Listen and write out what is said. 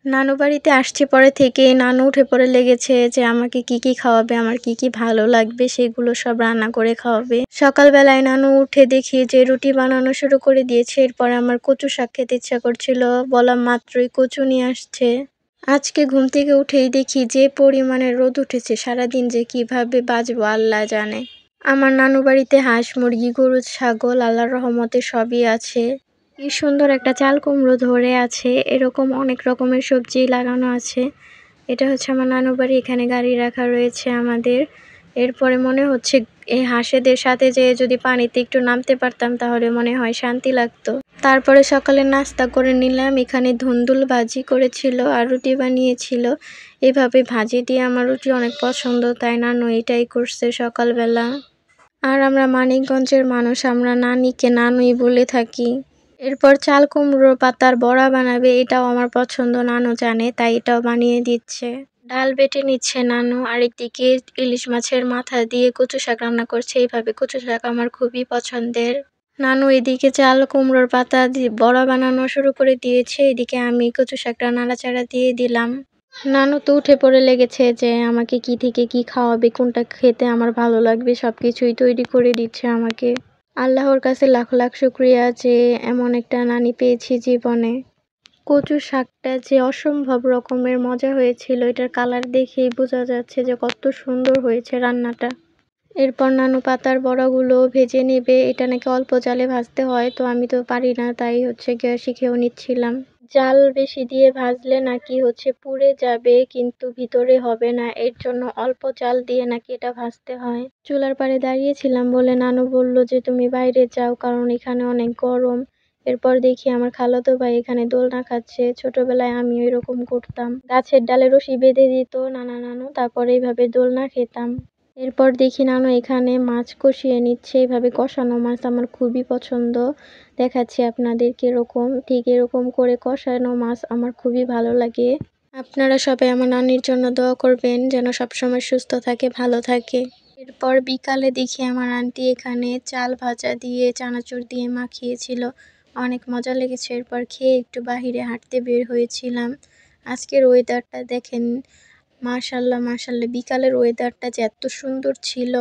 নানু বাড়িতে আসছি পরে থেকেই নানু উঠে পড়ে লেগেছে যে আমাকে কি কি খাওয়াবে, আমার কি কি ভালো লাগবে সেগুলো সব রান্না করে খাওয়াবে। সকালবেলায় নানু উঠে দেখি যে রুটি বানানো শুরু করে দিয়েছে। এরপরে আমার কচু শাক খেতে ইচ্ছা করছিল, বলা মাত্রই কচু নিয়ে আসছে। আজকে ঘুম থেকে উঠেই দেখি যে পরিমাণে রোদ উঠেছে, সারাদিন যে কিভাবে বাঁচবো আল্লাহ জানে। আমার নানু বাড়িতে হাঁস, মুরগি, গরু, ছাগল আল্লাহর রহমতে সবই আছে। কি সুন্দর একটা চাল কুমড়ো ধরে আছে, এরকম অনেক রকমের সবজি লাগানো আছে। এটা হচ্ছে আমার নানু বাড়ি, এখানে গাড়ি রাখা রয়েছে আমাদের। এরপরে মনে হচ্ছে এই হাঁসেদের সাথে যে যদি পানিতে একটু নামতে পারতাম তাহলে মনে হয় শান্তি লাগতো। তারপরে সকালে নাস্তা করে নিলাম, এখানে ধুন্দুল ভাজি করেছিল আর রুটি বানিয়েছিল। এভাবে ভাজি দিয়ে আমার রুটি অনেক পছন্দ, তাই নানু এটাই করছে সকালবেলা। আর আমরা মানিকগঞ্জের মানুষ, আমরা নানিকে নানুই বলে থাকি। এরপর চাল কুমড়োর পাতার বড়া বানাবে, এটাও আমার পছন্দ, নানু জানে তাই এটাও বানিয়ে দিচ্ছে। ডাল বেটে নিচ্ছে নানু, আরেকদিকে ইলিশ মাছের মাথা দিয়ে কচু শাক রান্না করছে। এইভাবে কচু শাক আমার খুবই পছন্দের। নানু এদিকে চাল কুমড়োর পাতা দিয়ে বড়া বানানো শুরু করে দিয়েছে, এদিকে আমি কচু শাকটা নাড়াচাড়া দিয়ে দিলাম। নানু তো উঠে পড়ে লেগেছে যে আমাকে কি থেকে কি খাওয়াবে, কোনটা খেতে আমার ভালো লাগবে সবকিছুই তৈরি করে দিচ্ছে আমাকে। আল্লাহর কাছে লাখ লাখ শুকরিয়া যে এমন একটা নানি পেয়েছি জীবনে। কচু শাকটা যে অসম্ভব রকমের মজা হয়েছিল, এটার কালার দেখেই বোঝা যাচ্ছে যে কত সুন্দর হয়েছে রান্নাটা। এরপর নানু পাতার বড়াগুলো ভেজে নেবে, এটা নাকি অল্প জালে ভাজতে হয়, তো আমি তো পারি না, তাই হচ্ছে গিয়ে শিখেও নিচ্ছিলাম। জাল বেশি দিয়ে ভাজলে নাকি হচ্ছে পুড়ে যাবে কিন্তু ভিতরে হবে না, এর জন্য অল্প জাল দিয়ে নাকি এটা ভাজতে হয়। চুলার পাড়ে দাঁড়িয়েছিলাম বলে নানু বলল যে তুমি বাইরে যাও, কারণ এখানে অনেক গরম। এরপর দেখি আমার খালাতো ভাই এখানে দোলনা খাচ্ছে, ছোটবেলায় আমি এরকম করতাম, গাছের ডালে রশি বেঁধে দিত নানু, তারপর এইভাবে দোলনা খেতাম। এরপর দেখি নানু এখানে মাছ কষিয়ে নিচ্ছে, এইভাবে কষানো মাছ আমার খুবই পছন্দ। দেখাচ্ছি আপনাদের কিরকম, ঠিক এরকম করে কষানো মাছ আমার খুবই ভালো লাগে। আপনারা সবাই আমার নানির জন্য দোয়া করবেন যেন সবসময় সুস্থ থাকে, ভালো থাকে। এরপর বিকালে দেখি আমার আন্টি এখানে চাল ভাজা দিয়ে চানাচুর দিয়ে মাখিয়েছিল, অনেক মজা লেগেছে। এরপর খেয়ে একটু বাহিরে হাঁটতে বের হয়েছিলাম। আজকের ওয়েদারটা দেখেন, মাশাল্লাহ মাশাল্লাহ, বিকালের ওয়েদারটা যে এত সুন্দর ছিল।